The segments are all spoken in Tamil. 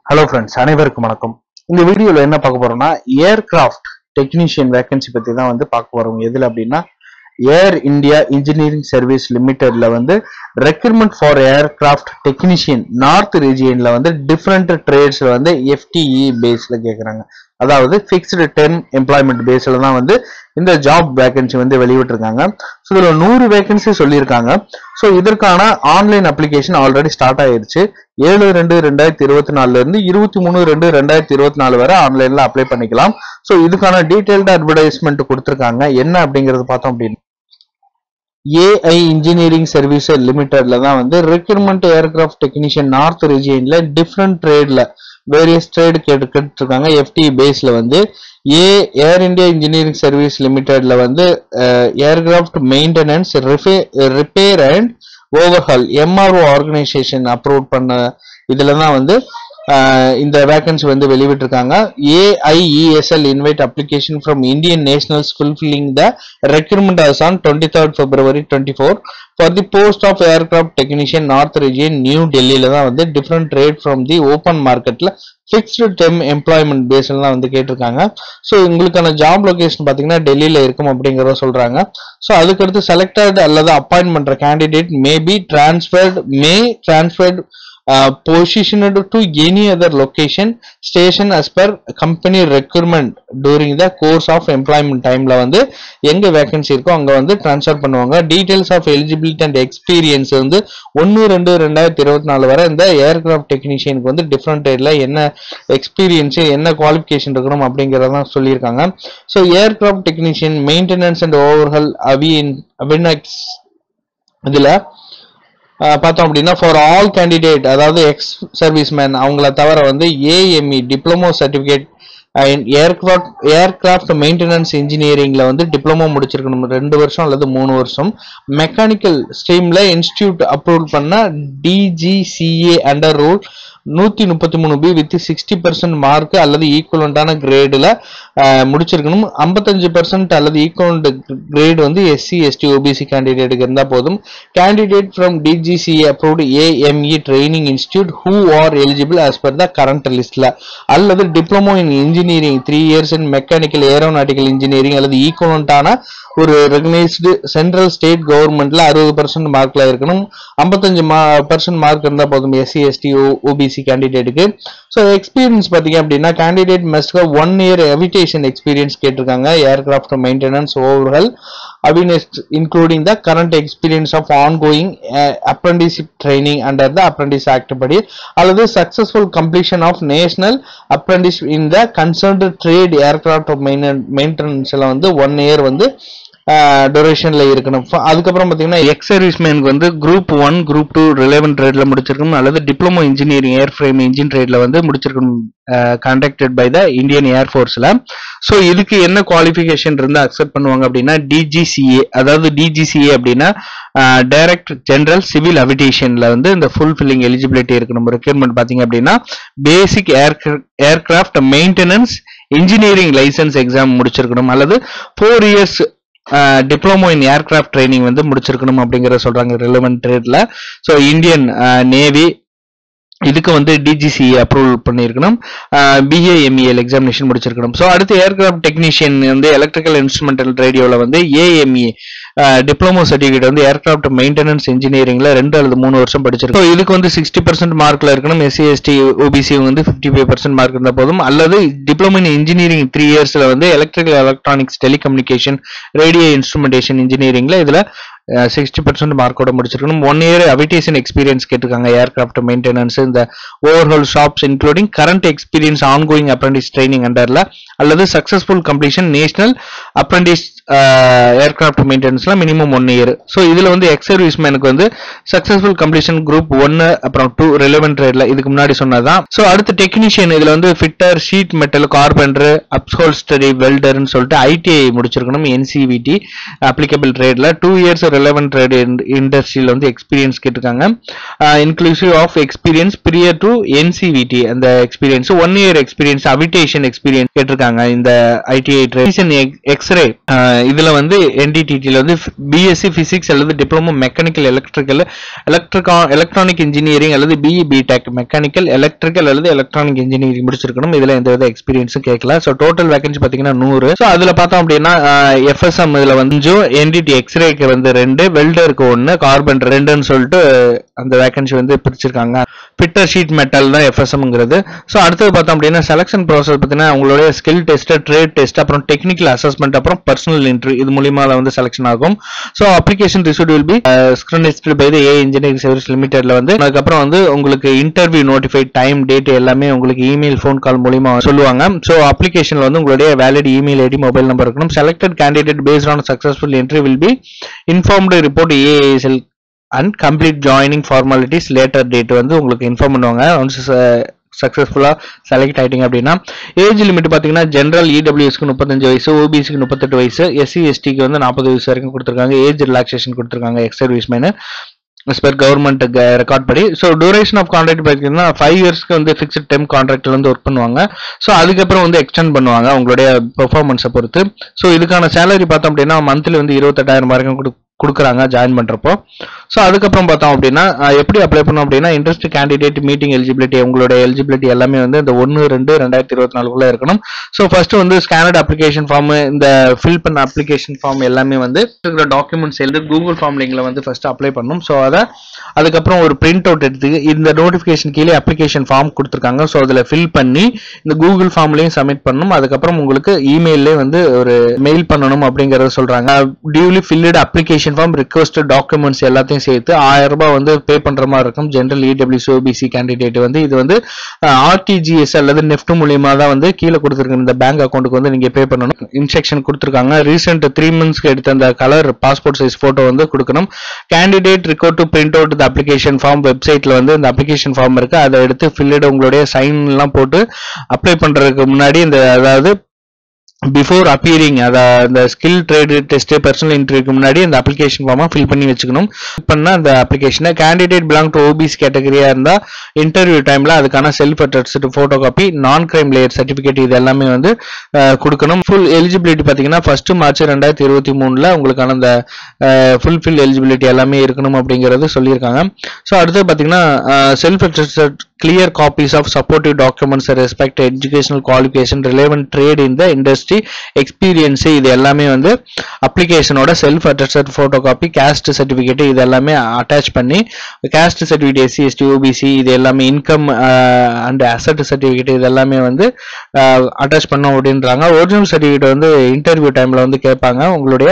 ஹலோ ஃப்ரெண்ட்ஸ், அனைவருக்கும் வணக்கம். இந்த வீடியோல என்ன பார்க்க போறோம்னா ஏர்கிராஃப்ட் டெக்னீஷியன் வேகன்சி பத்தி தான் பார்க்க போறோம். எதுல அப்படின்னா ஏர் இந்தியா இன்ஜினியரிங் சர்வீஸ் லிமிடெட்ல recruitment for aircraft technician north ரீஜியன்ல டிஃப்ரெண்ட் ட்ரேட்ஸ்ல FTE பேஸ்ல கேட்கறாங்க. அதாவது ஃபிக்ஸ்டு டெர்ம் எம்ப்ளாய்மெண்ட் பேஸ்ல தான் இந்த ஜாப் வேகன்சி வெளியிட்டிருக்காங்க. ஸோ இதுல 100 வேகன்சி சொல்லியிருக்காங்க. ஸோ இதற்கான ஆன்லைன் அப்ளிகேஷன் ஆல்ரெடி ஸ்டார்ட் ஆயிருச்சு. 7/2/2024 இருந்து 23/2/2024 வரை ஆன்லைன்ல அப்ளை பண்ணிக்கலாம். ஸோ இதுக்கான டீடைல்டு அட்வர்டைஸ்மெண்ட் கொடுத்திருக்காங்க. என்ன அப்படிங்கறது பார்த்தோம் அப்படின்னா ஏஐ இன்ஜினியரிங் சர்வீஸ் லிமிடெட்ல தான் ரெக்ரூட்மெண்ட் ஏர்கிராஃப்ட் டெக்னீஷியன் நார்த் ரீஜியன்ல டிஃப்ரெண்ட் ட்ரேட்ல வேரியஸ் ட்ரேட் கேட்டுருக்காங்க. FTE பேஸ்ல ஏர் இந்தியா இன்ஜினியரிங் சர்வீஸ் லிமிடெட்ல aircraft maintenance repair and overhaul MRO organisation approve பண்ண இதுல தான் இந்த வேகன்சி வெளியிட்டிருக்காங்க. AIESL invite application from Indian nationals fulfilling the requirement as on 23rd February 24 for the post of aircraft technician North Region New Delhi ல தான் different trade from the open marketல fixed term employment baseல தான் கேட்டிருக்காங்க. ஸோ உங்களுக்கான ஜாப் லொகேஷன் பார்த்தீங்கன்னா டெல்லியில இருக்கும் அப்படிங்கிறத சொல்றாங்க. ஸோ அதுக்கடுத்து செலக்டட் அல்லது அப்பாயின்ட் பண்ற candidate may be transferred positioned to any other location station as per company requirement during the course of employment timeல எங்க வேகன்சி இருக்கோ அங்க ட்ரான்ஸ்ஃபர் பண்ணுவாங்க. Details of eligibility and experience 1/2/2024 வரை இந்த ஏர்கிராஃப்ட் டெக்னீஷியனுக்கு டிஃப்ரெண்ட் ட்ரேட்ல என்ன எக்ஸ்பீரியன்ஸ் என்ன குவாலிஃபிகேஷன் இருக்கணும் அப்படிங்கறத சொல்லியிருக்காங்க. So aircraft technician maintenance and overhaul avionics இதுல பார்த்தோம் அப்படின்னா ஃபார் ஆல் கேண்டிடேட், அதாவது எக்ஸ் சர்வீஸ்மேன் அவங்கள தவிர AME diploma certificate aircraft maintenance இன்ஜினியரிங்ல டிப்ளமோ முடிச்சிருக்கணும் 2 வருஷம் அல்லது 3 வருஷம். மெக்கானிக்கல் ஸ்ட்ரீம்ல இன்ஸ்டிடியூட் அப்ரூவ் பண்ண DGCA under rule 133B with 60% mark அல்லது ஈக்குவலண்டான கிரேடுல முடிச்சிருக்கணும். 55% அல்லது equivalent grade SC ST OBC கேண்டிடேட்டுக்கு இருந்தா போதும். Candidate from DGCA approved AME training institute who are eligible as per the current லிஸ்ட்ல அல்லது diploma in engineering 3 years in mechanical aeronautical engineering அல்லது ஈக்குவலண்டான ஒரு ரெகனைஸ்டு சென்ட்ரல் ஸ்டேட் கவர்மெண்ட்ல 60% மார்க்ல இருக்கணும். 55% மார்க் இருந்தா போதும் SC ST OBC கேண்டிடேட்டுக்கு. ஸோ எக்ஸ்பீரியன்ஸ் பார்த்தீங்க அப்படின்னா candidate must have 1 year aviation experience கேட்டிருக்காங்க. ஏர்கிராஃப்ட் மெயின்டெனன்ஸ் ஓவர்ஹால் அவினஸ்ட் including the current experience of ongoing apprenticeship training under the apprentice act படி அல்லது successful completion of national apprentice in the concerned trade aircraft மெயின்டெனன்ஸ்ல 1 year டூரேஷன்ல இருக்கணும். அதுக்கப்புறம் பாத்தீங்கன்னா எக்ஸ் சர்வீஸ்மேனுக்கு குரூப் 1 குரூப் 2 ரிலேவன்ட் ட்ரேட்ல முடிச்சிருக்கணும் அல்லது diploma engineering airframe engine ட்ரேட்ல முடிச்சிருக்கணும் கண்டக்டட் பை த இந்தியன் ஏர்ஃபோர்ஸ்ல. ஸோ இதுக்கு என்ன குவாலிஃபிகேஷன் இருந்தா அக்செப்ட் பண்ணுவாங்க அப்படின்னா DGCA, அதாவது DGCA அப்படின்னா டைரக்ட் ஜெனரல் சிவில் அவிடேஷன்ல இந்த ஃபுல்ஃபில்லிங் எலிஜிபிலிட்டி இருக்கணும். ரெக்யர்மெண்ட் பாத்தீங்க அப்படின்னா basic aircraft maintenance engineering licence exam முடிச்சிருக்கணும் அல்லது 4 years diploma in aircraft training முடிச்சிருக்கணும் அப்படிங்கறத சொல்றாங்க ரிலவென்ட் ட்ரேட்ல. ஸோ இந்தியன் நேவி இதுக்கு DGCA அப்ரூவல் பண்ணியிருக்கணும். BAMEL எக்ஸாமினேஷன் முடிச்சிருக்கணும். ஸோ அடுத்து ஏர்கிராஃப்ட் டெக்னீஷியன் எலக்ட்ரிக்கல் இன்ஸ்ட்ருமெண்டல் ரேடியோல AME diploma certificate aircraft maintenance இன்ஜினியரிங்ல 2 அல்லது 3 வருஷம் படிச்சிருக்கோம். ஸோ இதுக்கு 60% மார்க்ல இருக்கணும். SC ST OBC 55% மார்க் இருந்தா போதும். அல்லது டிப்ளமோ இன் இன்ஜினியரிங் 3 yearsல electrical electronics telecommunication radio instrumentation இன்ஜினியரிங்ல இதுல 60% மார்க்கோட முடிச்சிருக்கணும். 1 year அவிடேஷன் எக்ஸ்பீரியன்ஸ் கேட்டிருக்காங்க. ஏர்கிராஃப்ட் மெயின்டெனன்ஸ் இந்த overhaul shops including current experience ongoing apprentice training அண்டர்ல அல்லது successful completion national apprentice aircraft மெயின்டெனன்ஸ்ல மினிமம் 1 year. ஸோ இதுல எக்ஸ் சர்வீஸ்மேனுக்கு சக்சஸ்ஃபுல் கம்ப்ளீஷன் குரூப் 1 அப்புறம் 2 ரிலவென்ட் ட்ரேட்ல இதுக்கு முன்னாடி சொன்னதான். ஸோ அடுத்து டெக்னீஷியன் இதுல fitter, sheet metal, carpenter, upholstery, வெல்டர்னு சொல்லிட்டு ITI முடிச்சிருக்கணும். NCVT அப்ளிகபிள் ட்ரேட்ல 2 years ரிலவென்ட் ட்ரேட் இண்டஸ்ட்ரியில எக்ஸ்பீரியன்ஸ் கேட்டிருக்காங்க. Inclusive of experience prior to NCVT அந்த experience 1 year experience aviation experience கேட்டிருக்காங்க. இந்த ITI ட்ரேட் எக்ஸ்ரே இதுல வந்து NDTTல வந்து BSc பிசிக்ஸ் அல்லது டிப்ளமோ மெக்கானிக்கல் எலக்ட்ரானிக் இன்ஜினியரிங் அல்லது BE BTech மெக்கானிக்கல் எலக்ட்ரிக்கல் அல்லது எலக்ட்ரானிக் இன்ஜினியரிங் முடிச்சிருக்கணும். இதுல எந்த வித எக்ஸ்பீரியன்ஸும் கேட்கல. ஸோ டோட்டல் வேகன்சி பாத்தீங்கன்னா 100. ஸோ அதுல பார்த்தோம் அப்படின்னா FSM இதுல வந்து NDT எக்ஸ்ரேக்கு வந்து 2, வெல்டருக்கு 1, கார்பன் 2ன்னு சொல்லிட்டு அந்த வேகன்சி வந்து பிரிச்சிருக்காங்க. ஃபிட்டர் ஷீட் மெட்டல் தான் FSMங்கிறது. ஸோ அடுத்தது பார்த்தோம் அப்படின்னா செலக்ஷன் ப்ராசஸ் பார்த்தீங்கன்னா உங்களுடைய ஸ்கில் டெஸ்ட், ட்ரேட் டெஸ்ட், அப்புறம் டெக்னிக்கல் அசஸ்மெண்ட், அப்புறம் பர்சனல் இன்டர்வியூ, இது மூலியமா வந்து செலக்ஷன் ஆகும். So application received will be screened by the AI engineering service லிமிடெட்ல வந்து அதுக்கப்புறம் வந்து உங்களுக்கு இன்டர்வியூ நோட்டிஃபைட் டைம் டேட் எல்லாமே உங்களுக்கு இமெயில் ஃபோன் கால் மூலியமா சொல்லுவாங்க. ஸோ அப்ளிகேஷன்ல வந்து உங்களுடைய valid email ID mobile number இருக்கணும். Selected candidate based on successful interview will be informed report AISL and complete joining formalities later date வந்து உங்களுக்கு இன்ஃபார்ம் பண்ணுவாங்க. ஒன்ஸ் சக்சஸ்ஃபுல்லா செலக்ட் ஆயிட்டீங்க அப்படின்னா ஏஜ் லிமிட் பாத்தீங்கன்னா ஜெனரல் EWSக்கு 35 வயசு, OBCக்கு 38 வயசு, SC STக்கு வந்து 40 வயசு வரைக்கும் கொடுத்துருக்காங்க. ஏஜ் ரிலாக்ஸேஷன் கொடுத்துருக்காங்க X serviceman as per government record படி. ஸோ டூரேஷன் ஆஃப் கான்ட்ராக்ட் பார்த்தீங்கன்னா 5 இயர்ஸ்க்கு வந்து ஃபிக்ஸ்ட் டைம் கான்ட்ராக்ட்ல வந்து ஒர்க் பண்ணுவாங்க. ஸோ அதுக்கப்புறம் வந்து எக்ஸ்டெண்ட் பண்ணுவாங்க உங்களுடைய பெர்ஃபார்மன்ஸை பொறுத்து. ஸோ இதுக்கான சேலரி பார்த்தோம் அப்படின்னா மந்த்லி வந்து 28,000 வரைக்கும் கொடுக்குறாங்க ஜாயின் பண்றப்போ. ஸோ அதுக்கப்புறம் பார்த்தோம் அப்படின்னா எப்படி அப்ளை பண்ணோம் அப்படின்னா இன்ட்ரெஸ்ட் கேண்டிடேட் மீட்டிங் எலிஜிபிலிட்டி, உங்களுடைய எலிஜிபிலிட்டி எல்லாமே வந்து இந்த 1/2/2024 இருக்கணும். ஸோ ஃபர்ஸ்ட் வந்து ஸ்கேனட் அப்ளிகேஷன் ஃபார்ம், இந்த ஃபில் பண்ண அப்ளிகேஷன் ஃபார்ம் எல்லாமே வந்து இருக்கிற டாக்குமெண்ட்ஸ் எழுதி கூகுள் ஃபார்ம் லிங்க்ல வந்து ஃபர்ஸ்ட் அப்ளை பண்ணணும். ஸோ அதுக்கப்புறம் ஒரு பிரிண்ட் அவுட் எடுத்து இந்த நோட்டிஃபிகேஷன் கீழே அப்ளிகேஷன் ஃபார்ம் கொடுத்துருக்காங்க. ஸோ அதில் ஃபில் பண்ணி இந்த கூகுள் ஃபார்ம்லையும் சப்மிட் பண்ணணும். அதுக்கப்புறம் உங்களுக்கு இமெயிலே வந்து ஒரு மெயில் பண்ணணும் அப்படிங்கறத சொல்றாங்க. Duly filled application form, request documents எல்லாத்தையும் சேர்த்து 1000 ரூபாய் வந்து பே பண்ற மாதிரி இருக்கும். ஜெனரல் EWS OBC கேண்டிடேட் வந்து இது வந்து RTGS அல்லது நெஃப்ட் மூலியமா தான் வந்து கீழே கொடுத்துருக்க இந்த பேங்க் அக்கௌண்ட்டுக்கு வந்து நீங்க பே பண்ணணும். இன்ஸ்ட்ரக்ஷன் கொடுத்துருக்காங்க. ரீசெண்ட் 3 monthsக்கு எடுத்த அந்த கலர் பாஸ்போர்ட் சைஸ் போட்டோ வந்து கொடுக்கணும். Candidate request to print out the application form, வெப்சைட்ல வந்து இந்த அப்ளிகேஷன் ஃபார்ம் இருக்கு, அதை எடுத்து ஃபில்டு உங்களுடைய சைன் எல்லாம் போட்டு அப்ளை பண்றதுக்கு முன்னாடி இந்த அதாவது பிஃபோர் அப்பியரிங் அந்த ஸ்கில் ட்ரேட் டெஸ்ட் பர்சனல் இன்டர்வியூக்கு முன்னாடி அந்த அப்ளிகேஷன் ஃபார்மா ஃபில் பண்ணி வச்சுக்கணும். பண்ண அந்த அப்ளிகேஷனை கேண்டிடேட் பிலாங் டு OBC கேட்டகரியா இருந்தா இன்டர்வியூ டைம்ல அதுக்கான செல்ஃப் அட்டஸ்ட் போட்டோ காப்பி, நான் கிரைம் லேயர் சர்டிபிகேட் இது எல்லாமே வந்து கொடுக்கணும். ஃபுல் எலிஜிபிலிட்டி பாத்தீங்கன்னா 1 March 2023 உங்களுக்கான அந்த ஃபுல்ஃபில் எலிஜிபிலிட்டி எல்லாமே இருக்கணும் அப்படிங்கறது சொல்லியிருக்காங்க. ஸோ அடுத்து பாத்தீங்கன்னா self attest clear copies of supportive documents respect educational qualification, relevant trade in the industry experience, இது எல்லாமே வந்து அப்ளிகேஷனோட self attested photocopy, caste certificate இது எல்லாமே அட்டாச் பண்ணி caste certificate SC ST OBC இது எல்லாமே இன்கம் அண்ட் அசட் சர்டிபிகேட் இது எல்லாமே வந்து அட்டாச் பண்ணோம் அப்படின்றாங்க. ஒரிஜினல் சர்டிபிகேட் வந்து இன்டர்வியூ டைம்ல வந்து கேட்பாங்க உங்களுடைய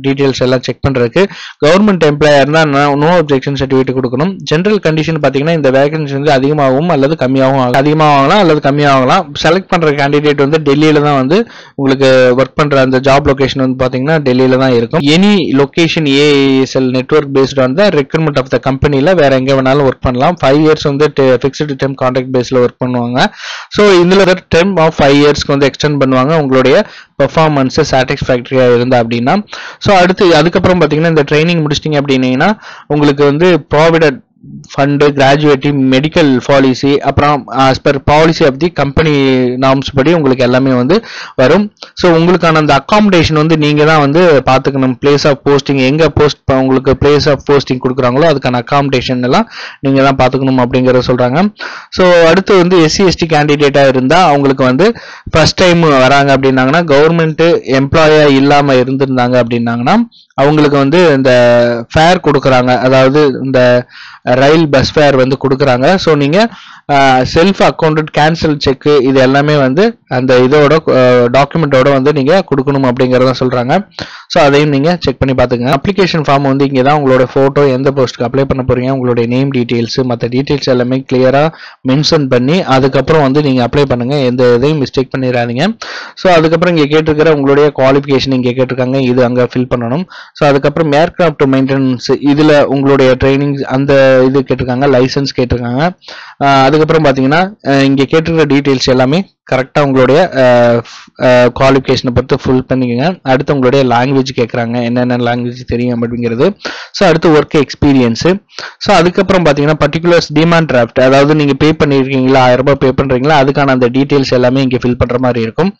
டீடைல்ஸ் எல்லாம் செக் பண்றதுக்கு. கவர்மெண்ட் எம்ப்ளாயர் இருந்தா நோ அப்ஜெக்ஷன் சர்டிபிகேட் கொடுக்கணும். ஜெனரல் கண்டிஷன் பாத்தீங்கன்னா இந்த வேகன்சி வந்து அதிகமாகவும் அல்லது கம்மியாகவும் அதிகமாகலாம் அல்லது கம்மியாகலாம். செலக்ட் பண்ற கேண்டிடேட் வந்து டெல்லியில தான் வந்து உங்களுக்கு ஒர்க் பண்ற அந்த ஜாப் லொகேஷன் வந்து பாத்தீங்கன்னா டெல்லியில தான் இருக்கும். Any location AISL network based on the recruitment of the கம்பெனில வேற எங்க வேணாலும் ஒர்க் பண்ணலாம். 5 இயர்ஸ் வந்து ஃபிக்ஸ்டு டைம் கான்ட்ராக்ட் பேஸ்ல ஒர்க் பண்ணுவாங்க. ஸோ இதுல டைம் ஆஃப் 5 இயர்ஸ்க்கு வந்து எக்ஸ்டெண்ட் பண்ணுவாங்க உங்களுடைய பெர்ஃபார்மன்ஸ் சாட்டிஸ்ஃபேக்டரியா இருந்தா அப்படின்னா. ஸோ அதுக்கப்புறம் பாத்தீங்கன்னா இந்த ட்ரைனிங் முடிச்சிட்டீங்க அப்படின்னீங்கன்னா உங்களுக்கு வந்து provident fund, graduating, medical policy, அப்புறம் as per policy of the company norms படி உங்களுக்கு எல்லாமே வந்து வரும். ஸோ உங்களுக்கான அந்த அகாமடேஷன் வந்து நீங்க தான் வந்து பாத்துக்கணும். பிளேஸ் ஆஃப் போஸ்டிங் எங்க உங்களுக்கு பிளேஸ் ஆஃப் போஸ்டிங் கொடுக்குறாங்களோ அதுக்கான அகாமடேஷன் எல்லாம் நீங்க தான் பாத்துக்கணும் அப்படிங்கறத சொல்றாங்க. ஸோ அடுத்து வந்து SC ST கேண்டிடேட்டா இருந்தா அவங்களுக்கு வந்து ஃபர்ஸ்ட் டைம் வராங்க அப்படின்னாங்கன்னா, கவர்மெண்ட் எம்ப்ளாயா இல்லாம இருந்திருந்தாங்க அப்படின்னாங்கன்னா அவங்களுக்கு வந்து இந்த ஃபேர் கொடுக்குறாங்க, அதாவது இந்த ரயில் பஸ் ஃபேர் வந்து கொடுக்குறாங்க. ஸோ நீங்க செல்ஃப் அக்கௌண்டட் கேன்சல் செக் இது எல்லாமே வந்து அந்த இதோட டாக்குமெண்டோட வந்து நீங்க கொடுக்கணும் அப்படிங்கறத சொல்றாங்க. ஸோ அதையும் நீங்க செக் பண்ணி பாத்துக்கங்க. அப்ளிகேஷன் ஃபார்ம் வந்து இங்கே தான் உங்களோட போட்டோ, எந்த போஸ்ட்டுக்கு அப்ளை பண்ண போறீங்க, உங்களுடைய நேம் டீடைல்ஸ், மற்ற டீடைல்ஸ் எல்லாமே கிளியரா மென்ஷன் பண்ணி அதுக்கப்புறம் வந்து நீங்க அப்ளை பண்ணுங்க. எந்த இதையும் மிஸ்டேக் பண்ணிடாதீங்க. ஸோ அதுக்கப்புறம் இங்கே கேட்டிருக்கிற உங்களுடைய குவாலிஃபிகேஷன் இங்கே கேட்டிருக்காங்க, இது அங்கே ஃபில் பண்ணணும். ஸோ அதுக்கப்புறம் ஏர்கிராஃப்ட் மெயின்டெனன்ஸ் இதுல உங்களுடைய ட்ரைனிங் அந்த இது கேட்டிருக்காங்க, லைசன்ஸ் கேட்டிருக்காங்க. அதுக்கப்புறம் பாத்தீங்கன்னா இங்க கேட்டிருக்கிற டீடைல்ஸ் எல்லாமே கரெக்டாக உங்களுடைய குவாலிஃபிகேஷனை பொறுத்து ஃபுல் பண்ணிக்கோங்க. அடுத்து உங்களுடைய லாங்குவேஜ் கேட்குறாங்க, என்னென்ன லாங்குவேஜ் தெரியும் அப்படிங்கிறது. ஸோ அடுத்து ஒர்க் எக்ஸ்பீரியன்ஸு. ஸோ அதுக்கப்புறம் பார்த்தீங்கன்னா பர்டிகுலர்ஸ் டிமாண்ட் டிராஃப்ட், அதாவது நீங்கள் பே பண்ணியிருக்கீங்களா, 1000 ரூபாய் பே பண்ணுறீங்களா, அதுக்கான அந்த டீட்டெயில்ஸ் எல்லாமே இங்கே ஃபில் பண்ணுற மாதிரி இருக்கும்.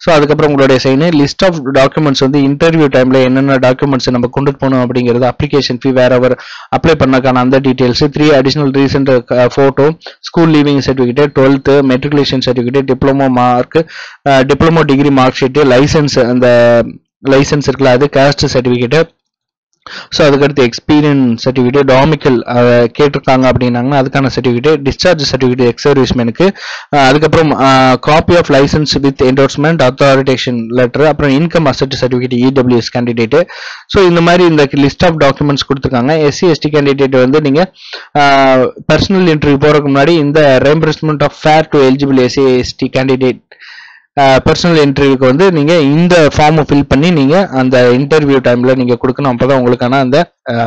ஸோ அதுக்கப்புறம் உங்களுடைய சைனு லிஸ்ட் ஆஃப் டாக்குமெண்ட்ஸ் வந்து இன்டர்வியூ டைமில் என்னென்ன டாக்குமெண்ட்ஸ் நம்ம கொண்டு போகணும் அப்படிங்கிறது, அப்ளிகேஷன் ஃபீ, வேற அவர் அப்ளை பண்ணக்கான அந்த details, 3 additional recent photo, school leaving certificate, 12th matriculation certificate, diploma mark, diploma degree mark sheet, licence, அந்த லைசன்ஸ் இருக்குல்ல அது, காஸ்ட் சர்டிஃபிகேட்டு. ஸோ அதுக்கடுத்து எக்ஸ்பீரியன்ஸ் சர்டிஃபிகேட், டாமிக்கல் கேட்டிருக்காங்க அப்படின்னாங்கன்னா அதுக்கான சர்டிஃபிகேட், டிஸ்சார்ஜ் சர்டிஃபிகேட் எக்ஸ் சர்வீஸ்மேனுக்கு, அதுக்கப்புறம் copy of licence with endorsement authorisation letter, அப்புறம் income asset certificate EWS candidate. So இந்த மாதிரி இந்த லிஸ்ட் ஆஃப் டாக்குமெண்ட்ஸ் கொடுத்துருக்காங்க. எஸ்சி எஸ்டி கேண்டிடேட் வந்து நீங்கள் பர்சனல் இன்டர்வியூ போகிறதுக்கு முன்னாடி இந்த reimbursement of fare to eligible SC ST candidate personal இன்டர்வியூக்கு வந்து நீங்கள் இந்த ஃபார்மை ஃபில் பண்ணி நீங்கள் அந்த இன்டர்வியூ டைமில் நீங்கள் கொடுக்கணும். அப்போ தான் உங்களுக்கான அந்த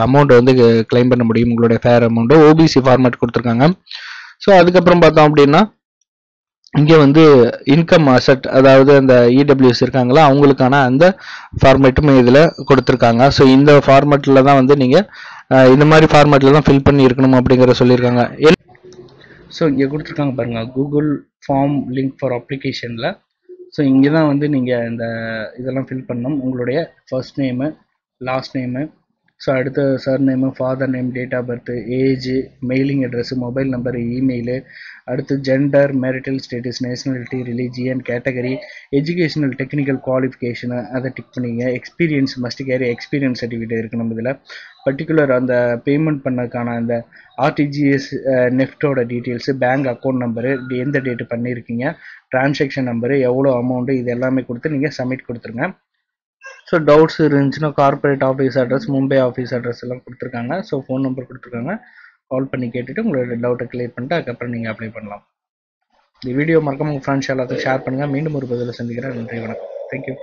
அமௌண்ட் வந்து கிளைம் பண்ண முடியும், உங்களுடைய ஃபேர் அமௌண்ட்டு. ஓபிசி ஃபார்மேட் கொடுத்துருக்காங்க. ஸோ அதுக்கப்புறம் பார்த்தோம் அப்படின்னா இங்கே வந்து இன்கம் அசெட், அதாவது அந்த இடபிள்யூஎஸ் இருக்காங்களா அவங்களுக்கான அந்த ஃபார்மேட்டும் இதில் கொடுத்துருக்காங்க. ஸோ இந்த ஃபார்மேட்டில் தான் வந்து நீங்கள் இந்த மாதிரி ஃபார்மேட்டில் தான் ஃபில் பண்ணி இருக்கணும் அப்படிங்கிற சொல்லியிருக்காங்க. ஸோ இங்கே கொடுத்துருக்காங்க பாருங்கள், கூகுள் ஃபார்ம் லிங்க் ஃபார் அப்ளிகேஷனில். ஸோ இங்கே தான் வந்து நீங்கள் இந்த இதெல்லாம் ஃபில் பண்ணணும். உங்களுடைய first name, last name, so அடுத்து surname, father name, date of birth, age, mailing address, mobile number, email, அடுத்து gender, marital status, nationality, religion, category, educational technical qualification அதை டிக் பண்ணிங்க. Experience must carry experience certificate இருக்கணும் இதில். பர்டிகுலர் அந்த பேமெண்ட் பண்ணதுக்கான அந்த ஆர்டிஜிஎஸ் நெஃப்டோட டீட்டெயில்ஸு, பேங்க் அக்கௌண்ட் நம்பரு, எந்த டேட்டு பண்ணியிருக்கீங்க, டிரான்சாக்ஷன் நம்பரு, எவ்வளோ அமௌண்ட்டு, இது எல்லாமே கொடுத்து நீங்கள் சப்மிட் கொடுத்துருங்க. ஸோ டவுட்ஸ் இருந்துச்சுன்னா corporate office address, Mumbai office address எல்லாம் கொடுத்துருக்காங்க. ஸோ ஃபோன் நம்பர் கொடுத்துருக்காங்க. கால் பண்ணி கேட்டுட்டு உங்களோட டவுட்டை கிளியர் பண்ணிட்டு அதுக்கப்புறம் நீங்கள் அப்ளை பண்ணலாம். இந்த வீடியோ மறக்காம உங்கள் ஃப்ரெண்ட்ஸ் எல்லாத்தையும் ஷேர் பண்ணுங்கள். மீண்டும் ஒரு பதிவில் சந்திக்கிறேன். நன்றி, வணக்கம். தேங்க்யூ.